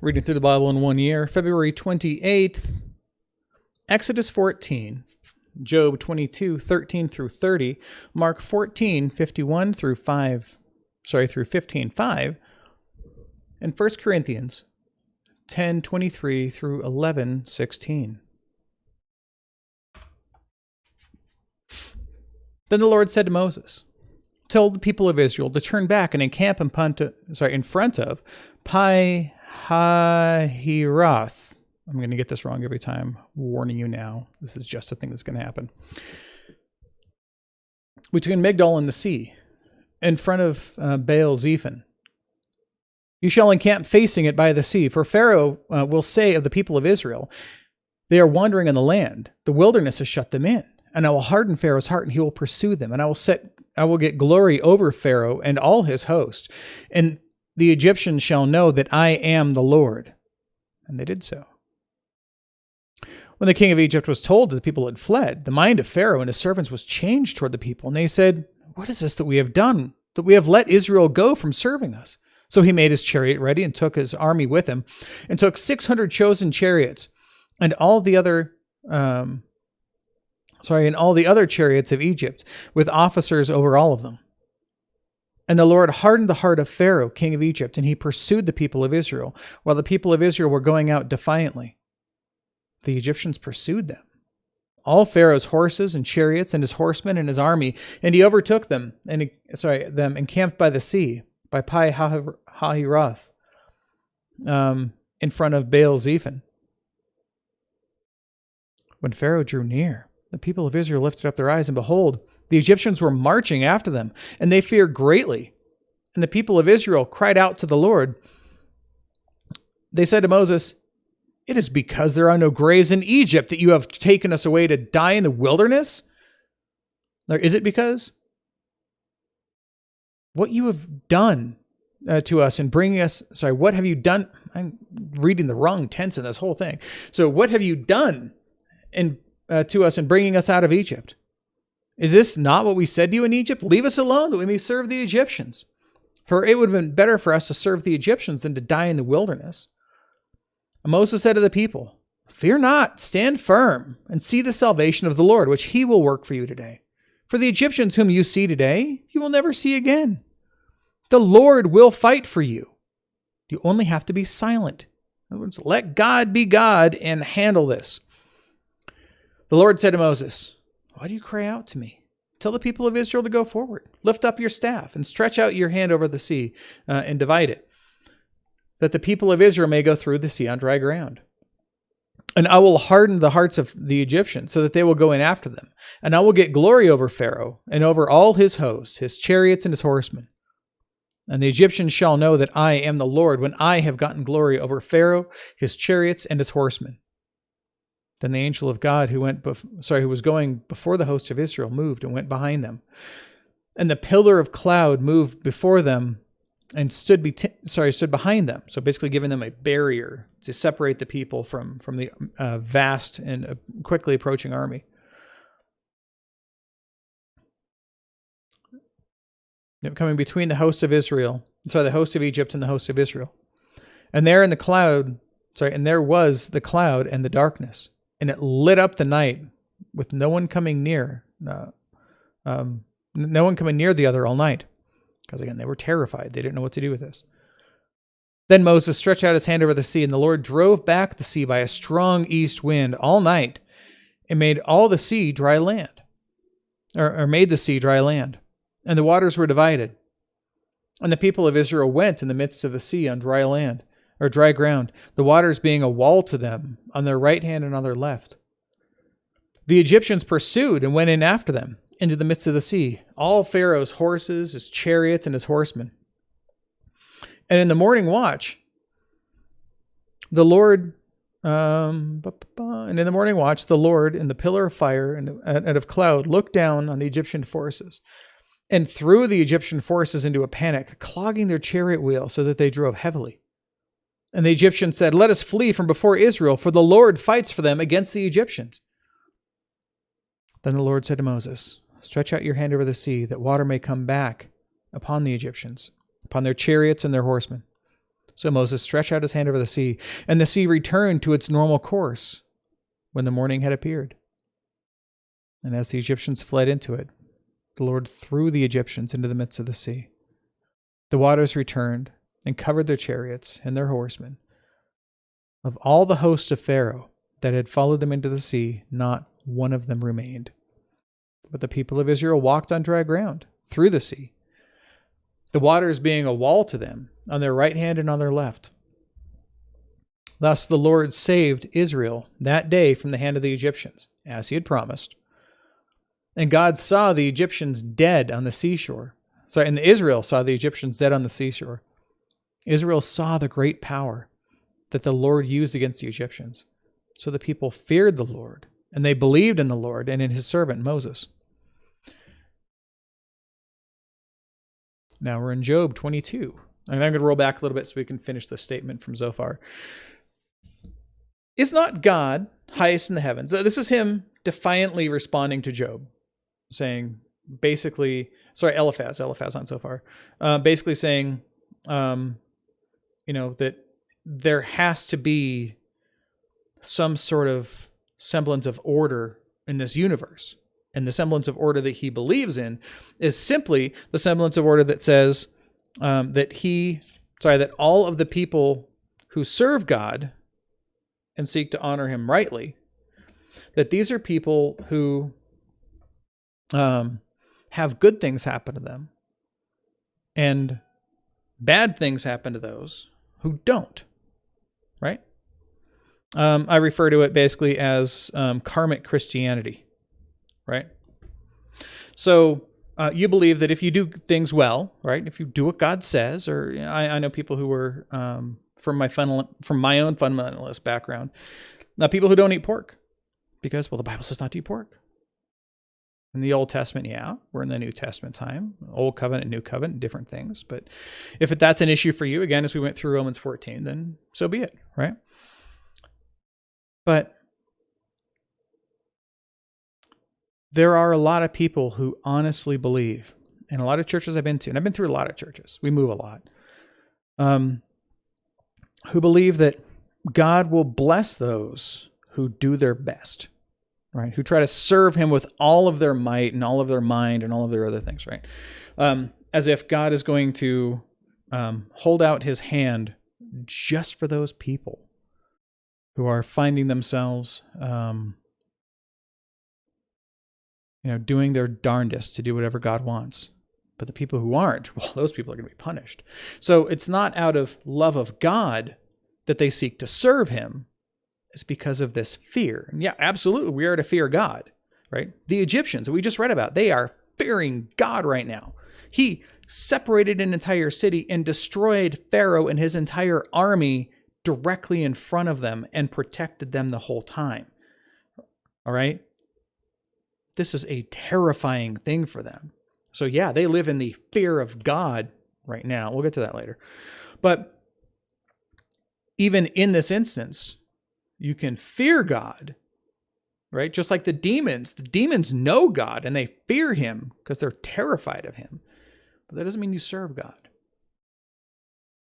Reading through the Bible in 1 year, February 28th, Exodus 14, Job 22, 13 through 30, Mark 14, 51 through 15, 5, and 1 Corinthians 10, 23 through 11, 16. Then the Lord said to Moses, "Tell the people of Israel to turn back and encamp in front of Pi Hahiroth." I'm going to get this wrong every time. Warning you now. This is just a thing that's going to happen. Between Migdol and the sea, in front of Baal Zephon. You shall encamp facing it by the sea, for Pharaoh will say of the people of Israel, "They are wandering in the land. The wilderness has shut them in. And I will harden Pharaoh's heart, and he will pursue them. And I will get glory over Pharaoh and all his host. And the Egyptians shall know that I am the Lord." And they did so. When the king of Egypt was told that the people had fled, the mind of Pharaoh and his servants was changed toward the people. And they said, "What is this that we have done, that we have let Israel go from serving us?" So he made his chariot ready and took his army with him, and took 600 chosen chariots and all the other chariots of Egypt, with officers over all of them. And the Lord hardened the heart of Pharaoh, king of Egypt, and he pursued the people of Israel, while the people of Israel were going out defiantly. The Egyptians pursued them, all Pharaoh's horses and chariots and his horsemen and his army, and he overtook them, them encamped by the sea, by Pi Hahiroth, in front of Baal Zephon. When Pharaoh drew near, the people of Israel lifted up their eyes, and behold, the Egyptians were marching after them, and they feared greatly. And the people of Israel cried out to the Lord. They said to Moses, "It is because there are no graves in Egypt that you have taken us away to die in the wilderness?" Or is it because? What you have done to us in bringing us, what have you done? I'm reading the wrong tense in this whole thing. So what have you done to us in bringing us out of Egypt? Is this not what we said to you in Egypt? Leave us alone that we may serve the Egyptians. For it would have been better for us to serve the Egyptians than to die in the wilderness. And Moses said to the people, "Fear not, stand firm, and see the salvation of the Lord, which he will work for you today. For the Egyptians whom you see today, you will never see again. The Lord will fight for you. You only have to be silent." In other words, let God be God and handle this. The Lord said to Moses, "Why do you cry out to me? Tell the people of Israel to go forward. Lift up your staff and stretch out your hand over the sea and divide it, that the people of Israel may go through the sea on dry ground. And I will harden the hearts of the Egyptians so that they will go in after them. And I will get glory over Pharaoh and over all his hosts, his chariots and his horsemen. And the Egyptians shall know that I am the Lord when I have gotten glory over Pharaoh, his chariots and his horsemen." Then the angel of God who was going before the host of Israel moved and went behind them. And the pillar of cloud moved before them and stood behind them. So basically giving them a barrier to separate the people from the vast and quickly approaching army. Coming between the host of the host of Egypt and the host of Israel. And there was the cloud and the darkness. And it lit up the night with no one coming near. No one coming near the other all night. Because again, they were terrified. They didn't know what to do with this. Then Moses stretched out his hand over the sea, and the Lord drove back the sea by a strong east wind all night, and made all the sea dry land. Or made the sea dry land. And the waters were divided. And the people of Israel went in the midst of the sea on dry land, or dry ground, the waters being a wall to them on their right hand and on their left. The Egyptians pursued and went in after them into the midst of the sea, all Pharaoh's horses, his chariots, and his horsemen. And in the morning watch, the Lord in the pillar of fire and of cloud looked down on the Egyptian forces and threw the Egyptian forces into a panic, clogging their chariot wheels so that they drove heavily. And the Egyptians said, "Let us flee from before Israel, for the Lord fights for them against the Egyptians." Then the Lord said to Moses, "Stretch out your hand over the sea, that water may come back upon the Egyptians, upon their chariots and their horsemen." So Moses stretched out his hand over the sea, and the sea returned to its normal course when the morning had appeared. And as the Egyptians fled into it, the Lord threw the Egyptians into the midst of the sea. The waters returned and covered their chariots and their horsemen. Of all the host of Pharaoh that had followed them into the sea, not one of them remained. But the people of Israel walked on dry ground through the sea, the waters being a wall to them on their right hand and on their left. Thus the Lord saved Israel that day from the hand of the Egyptians, as he had promised. And God saw the Egyptians dead on the seashore. And Israel saw the Egyptians dead on the seashore. Israel saw the great power that the Lord used against the Egyptians. So the people feared the Lord, and they believed in the Lord and in his servant Moses. Now we're in Job 22. And I'm going to roll back a little bit so we can finish the statement from Zophar. Is not God highest in the heavens? This is him defiantly responding to Job, saying basically, Eliphaz on Zophar, basically saying, that there has to be some sort of semblance of order in this universe. And the semblance of order that he believes in is simply the semblance of order that says that all of the people who serve God and seek to honor him rightly, that these are people who have good things happen to them and bad things happen to those who don't, right? I refer to it basically as karmic Christianity, right? So you believe that if you do things well, right? If you do what God says, or I know people who were from my own fundamentalist background, people who don't eat pork because, the Bible says not to eat pork. In the Old Testament, yeah, we're in the New Testament time, Old Covenant, New Covenant, different things. But if that's an issue for you, again, as we went through Romans 14, then so be it, right? But there are a lot of people who honestly believe, and a lot of churches I've been to, and I've been through a lot of churches, we move a lot, who believe that God will bless those who do their best, right? Who try to serve him with all of their might and all of their mind and all of their other things, right? As if God is going to hold out his hand just for those people who are finding themselves, doing their darndest to do whatever God wants. But the people who aren't, those people are going to be punished. So it's not out of love of God that they seek to serve him. It's because of this fear. And yeah, absolutely, we are to fear God, right? The Egyptians that we just read about, they are fearing God right now. He separated an entire city and destroyed Pharaoh and his entire army directly in front of them and protected them the whole time. All right? This is a terrifying thing for them. So yeah, they live in the fear of God right now. We'll get to that later. But even in this instance, you can fear God, right? Just like the demons know God and they fear him because they're terrified of him. But that doesn't mean you serve God.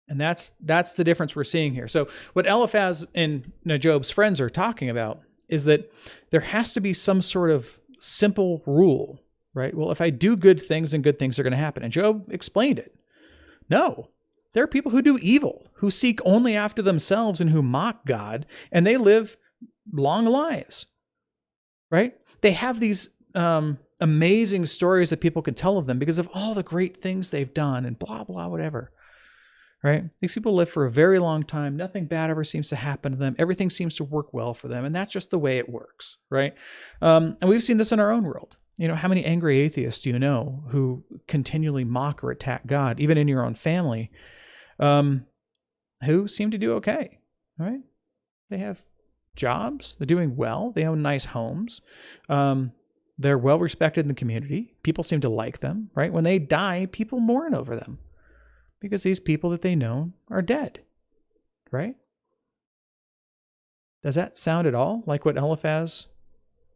And that's the difference we're seeing here. So what Eliphaz and Job's friends are talking about is that there has to be some sort of simple rule, right? Well, if I do good things, then good things are going to happen. And Job explained it. No, there are people who do evil, who seek only after themselves and who mock God, and they live long lives, right? They have these amazing stories that people can tell of them because of all the great things they've done and blah, blah, whatever, right? These people live for a very long time. Nothing bad ever seems to happen to them. Everything seems to work well for them. And that's just the way it works, right? And we've seen this in our own world. How many angry atheists do you know who continually mock or attack God, even in your own family, who seem to do okay, right? They have jobs. They're doing well. They own nice homes. They're well respected in the community. People seem to like them, right? When they die, people mourn over them because these people that they know are dead, right? Does that sound at all like what Eliphaz,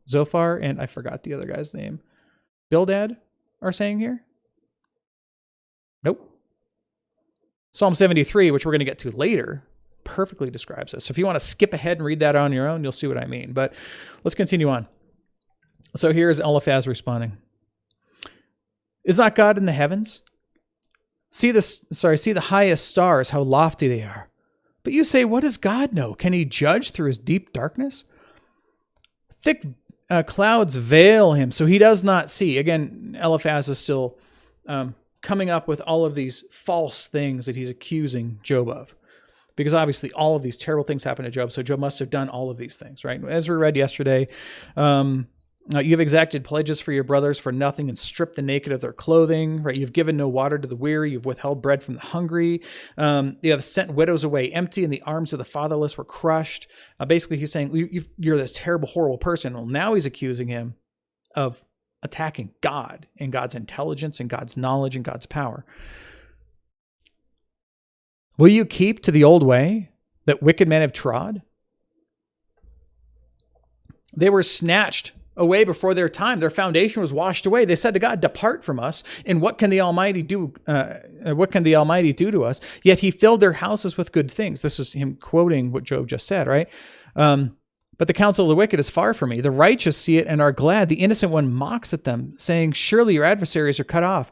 Zophar, and I forgot the other guy's name, Bildad are saying here? Nope. Psalm 73, which we're going to get to later, perfectly describes this. So if you want to skip ahead and read that on your own, you'll see what I mean. But let's continue on. So here's Eliphaz responding. Is not God in the heavens? See the highest stars, how lofty they are. But you say, what does God know? Can he judge through his deep darkness? Thick clouds veil him, so he does not see. Again, Eliphaz is still coming up with all of these false things that he's accusing Job of. Because obviously all of these terrible things happened to Job, so Job must have done all of these things, right? As we read yesterday, you have exacted pledges for your brothers for nothing and stripped the naked of their clothing, right? You've given no water to the weary. You've withheld bread from the hungry. You have sent widows away empty, and the arms of the fatherless were crushed. Basically, he's saying, you're this terrible, horrible person. Well, now he's accusing him of attacking God and God's intelligence and God's knowledge and God's power. Will you keep to the old way that wicked men have trod? They were snatched away before their time. Their foundation was washed away. They said to God, depart from us. And what can the Almighty do? What can the Almighty do to us? Yet he filled their houses with good things. This is him quoting what Job just said, right? But the counsel of the wicked is far from me. The righteous see it and are glad. The innocent one mocks at them, saying, surely your adversaries are cut off.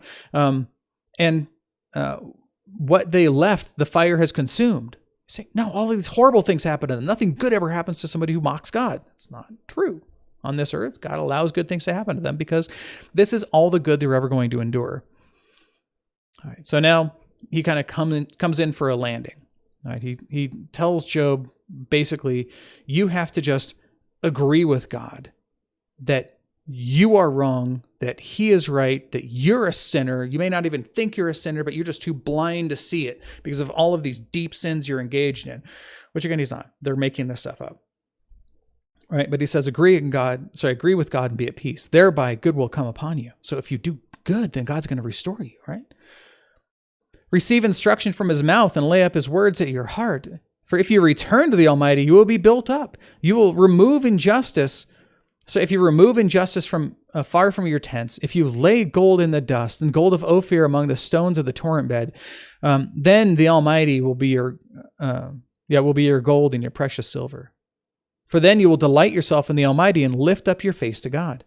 What they left, the fire has consumed. You say, no, all of these horrible things happen to them. Nothing good ever happens to somebody who mocks God. It's not true. On this earth, God allows good things to happen to them because this is all the good they're ever going to endure. All right, so now he kind of comes in for a landing. All right, he tells Job, basically, you have to just agree with God that you are wrong, that he is right, that you're a sinner. You may not even think you're a sinner, but you're just too blind to see it because of all of these deep sins you're engaged in, which again, he's not. They're making this stuff up. Right, but he says, agree with God and be at peace. Thereby good will come upon you. So if you do good, then God's going to restore you, right? Receive instruction from his mouth and lay up his words at your heart. For if you return to the Almighty, you will be built up. You will remove injustice. So if you remove injustice from far from your tents, if you lay gold in the dust and gold of Ophir among the stones of the torrent bed, then the Almighty will be your gold and your precious silver. For then you will delight yourself in the Almighty and lift up your face to God.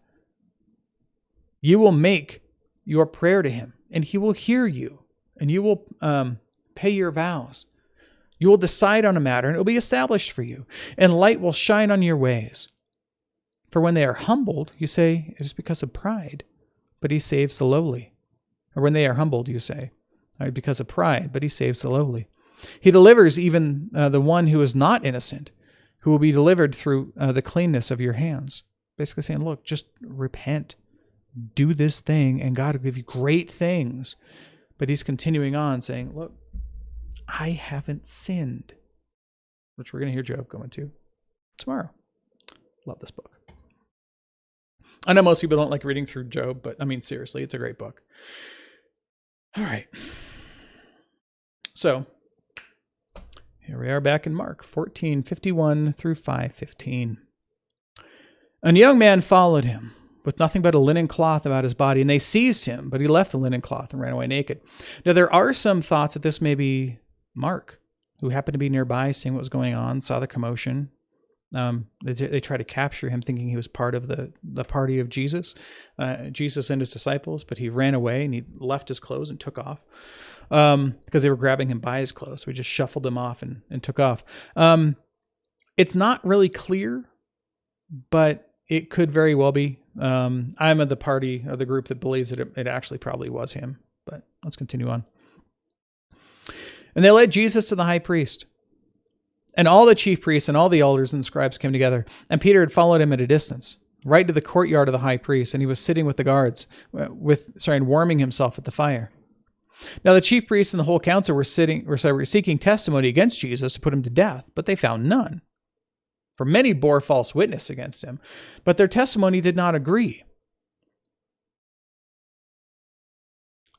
You will make your prayer to him, and he will hear you, and you will pay your vows. You will decide on a matter, and it will be established for you, and light will shine on your ways. For when they are humbled, you say, it is because of pride, but he saves the lowly. Or when they are humbled, you say, because of pride, but he saves the lowly. He delivers even the one who is not innocent, who will be delivered through the cleanness of your hands. Basically saying, look, just repent, do this thing, and God will give you great things. But he's continuing on saying, look, I haven't sinned, which we're going to hear Job go into tomorrow. Love this book. I know most people don't like reading through Job, but I mean, seriously, it's a great book. All right. So here we are back in Mark 14:51 through 5:15. And a young man followed him with nothing but a linen cloth about his body, and they seized him, but he left the linen cloth and ran away naked. Now, there are some thoughts that this may be Mark, who happened to be nearby, seeing what was going on, saw the commotion. They try to capture him thinking he was part of the party of Jesus and his disciples, but he ran away and he left his clothes and took off because they were grabbing him by his clothes. So he just shuffled them off and took off. It's not really clear, but it could very well be. I'm of the party or the group that believes that it actually probably was him, but let's continue on. And they led Jesus to the high priest. And all the chief priests and all the elders and scribes came together. And Peter had followed him at a distance, right to the courtyard of the high priest. And he was sitting with the guards, and warming himself at the fire. Now the chief priests and the whole council were seeking testimony against Jesus to put him to death, but they found none. For many bore false witness against him, but their testimony did not agree.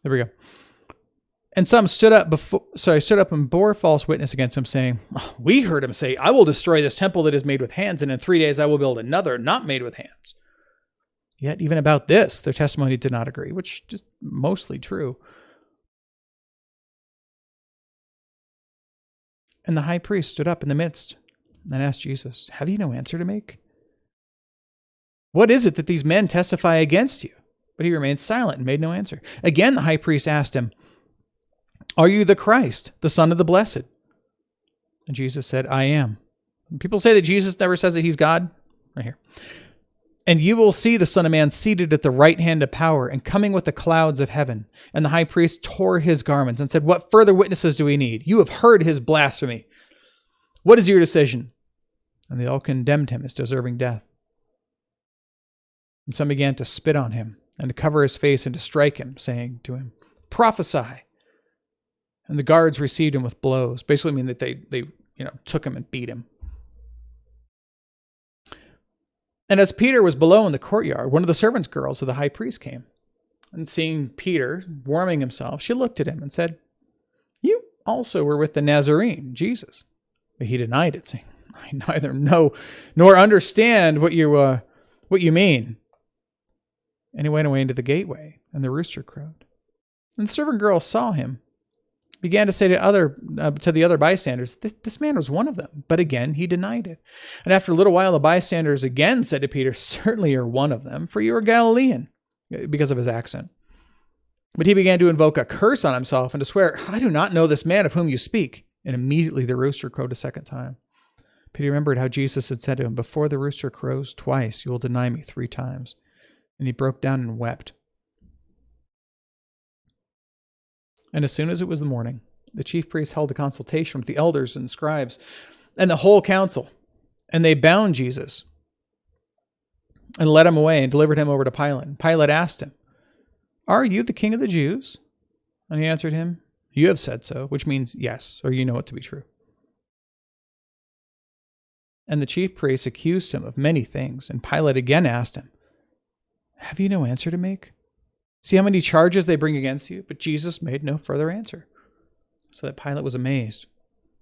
There we go. And some stood up and bore false witness against him, saying, we heard him say, I will destroy this temple that is made with hands, and in 3 days I will build another not made with hands. Yet even about this, their testimony did not agree, which is mostly true. And the high priest stood up in the midst and asked Jesus, "Have you no answer to make? What is it that these men testify against you?" But he remained silent and made no answer. Again, the high priest asked him, "Are you the Christ, the Son of the Blessed?" And Jesus said, "I am." People say that Jesus never says that he's God. Right here. "And you will see the Son of Man seated at the right hand of power and coming with the clouds of heaven." And the high priest tore his garments and said, "What further witnesses do we need? You have heard his blasphemy. What is your decision?" And they all condemned him as deserving death. And some began to spit on him and to cover his face and to strike him, saying to him, "Prophesy." And the guards received him with blows. Basically mean that they took him and beat him. And as Peter was below in the courtyard, one of the servants' girls of the high priest came. And seeing Peter warming himself, she looked at him and said, "You also were with the Nazarene, Jesus." But he denied it, saying, "I neither know nor understand what you mean." And he went away into the gateway, and the rooster crowed. And the servant girl saw him, began to say to the other bystanders, this man was one of them. But again, he denied it. And after a little while, the bystanders again said to Peter, "Certainly you're one of them, for you are Galilean," because of his accent. But he began to invoke a curse on himself and to swear, "I do not know this man of whom you speak." And immediately the rooster crowed a second time. Peter remembered how Jesus had said to him, "Before the rooster crows twice, you will deny me 3 times. And he broke down and wept. And as soon as it was the morning, the chief priests held a consultation with the elders and scribes and the whole council. And they bound Jesus and led him away and delivered him over to Pilate. And Pilate asked him, "Are you the king of the Jews?" And he answered him, "You have said so," which means yes, or you know it to be true. And the chief priests accused him of many things. And Pilate again asked him, "Have you no answer to make? See how many charges they bring against you?" But Jesus made no further answer. So that Pilate was amazed,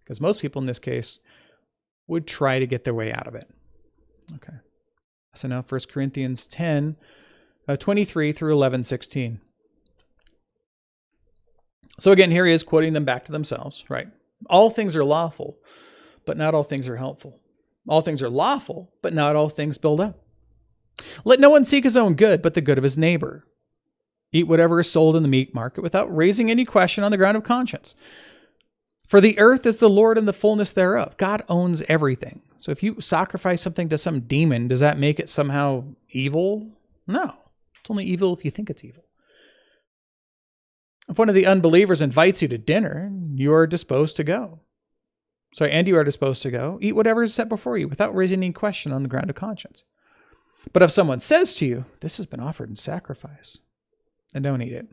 because most people in this case would try to get their way out of it. Okay. So now 1 Corinthians 10, 23 through 11:16. So again, here he is quoting them back to themselves, right? All things are lawful, but not all things are helpful. All things are lawful, but not all things build up. Let no one seek his own good, but the good of his neighbor. Eat whatever is sold in the meat market without raising any question on the ground of conscience. For the earth is the Lord and the fullness thereof. God owns everything. So if you sacrifice something to some demon, does that make it somehow evil? No. It's only evil if you think it's evil. If one of the unbelievers invites you to dinner, you are disposed to go. And you are disposed to go. Eat whatever is set before you without raising any question on the ground of conscience. But if someone says to you, "This has been offered in sacrifice," then don't eat it,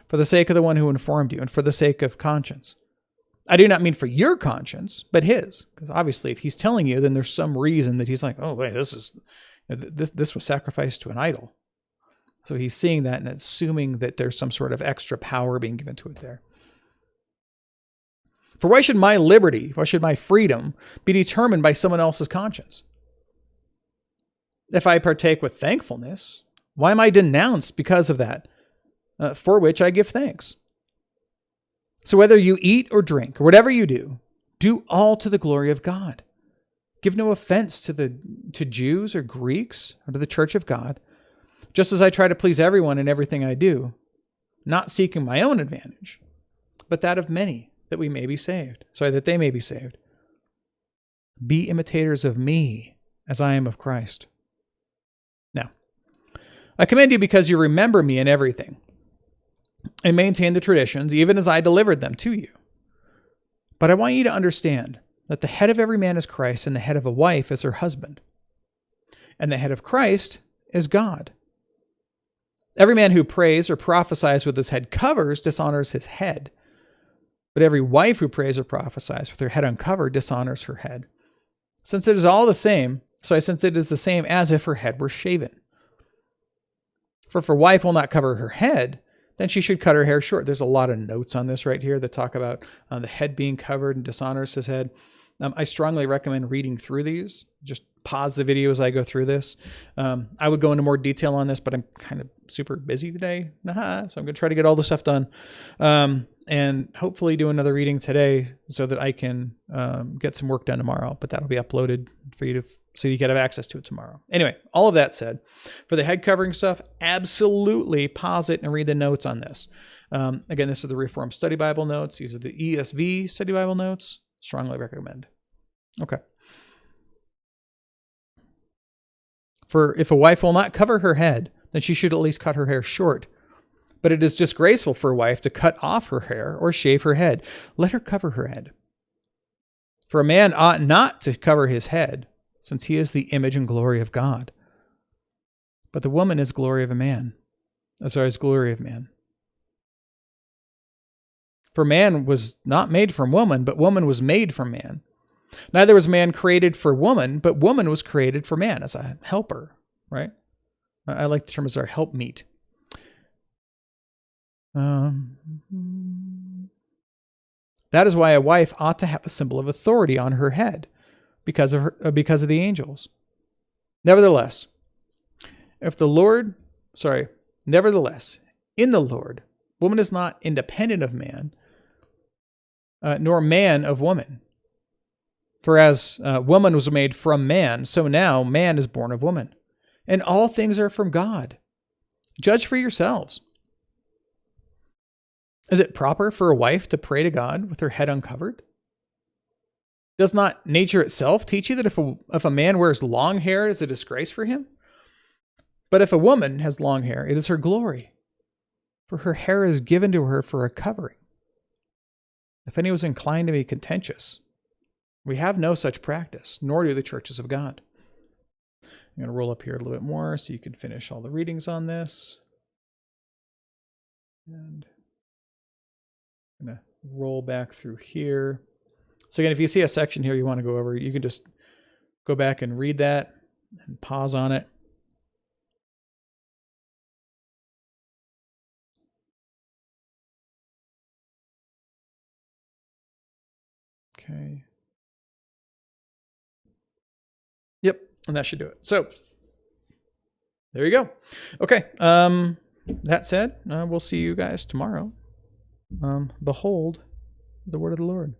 for the sake of the one who informed you and for the sake of conscience. I do not mean for your conscience, but his. Because obviously if he's telling you, then there's some reason that he's like, "Oh, wait, this was sacrificed to an idol." So he's seeing that and assuming that there's some sort of extra power being given to it there. For why should my liberty, why should my freedom be determined by someone else's conscience? If I partake with thankfulness, why am I denounced because of that, for which I give thanks? So whether you eat or drink, or whatever you do all to the glory of God. Give no offense to Jews or Greeks or to the church of God, just as I try to please everyone in everything I do, not seeking my own advantage, but that of many, that they may be saved. Be imitators of me as I am of Christ. Now, I commend you because you remember me in everything and maintain the traditions, even as I delivered them to you. But I want you to understand that the head of every man is Christ, and the head of a wife is her husband. And the head of Christ is God. Every man who prays or prophesies with his head covers dishonors his head. But every wife who prays or prophesies with her head uncovered dishonors her head. Since it is the same as if her head were shaven. For if a wife will not cover her head, then she should cut her hair short. There's a lot of notes on this right here that talk about the head being covered and dishonors his head. I strongly recommend reading through these. Just pause the video as I go through this. I would go into more detail on this, but I'm kind of super busy today. So I'm going to try to get all the stuff done. and hopefully do another reading today so that I can get some work done tomorrow. But that'll be uploaded for you to so you can have access to it tomorrow. Anyway, all of that said, for the head covering stuff, absolutely pause it and read the notes on this. Again, this is the Reformed Study Bible notes. These are the ESV Study Bible notes. Strongly recommend. Okay. For if a wife will not cover her head, then she should at least cut her hair short. But it is disgraceful for a wife to cut off her hair or shave her head. Let her cover her head. For a man ought not to cover his head, since he is the image and glory of God. But the woman is glory of a man. Is glory of man. For man was not made from woman, but woman was made from man. Neither was man created for woman, but woman was created for man as a helper, right? I like the term as our helpmeet. That is why a wife ought to have a symbol of authority on her head because of the angels. Nevertheless, in the Lord, woman is not independent of man, nor man of woman. For as woman was made from man, so now man is born of woman. And all things are from God. Judge for yourselves. Is it proper for a wife to pray to God with her head uncovered? Does not nature itself teach you that if a man wears long hair, it is a disgrace for him? But if a woman has long hair, it is her glory, for her hair is given to her for a covering. If any was inclined to be contentious, we have no such practice, nor do the churches of God. I'm going to roll up here a little bit more so you can finish all the readings on this. And I'm going to roll back through here. So again, if you see a section here you want to go over, you can just go back and read that and pause on it. Okay. Yep, and that should do it. So there you go. Okay. That said, we'll see you guys tomorrow. Behold the word of the Lord.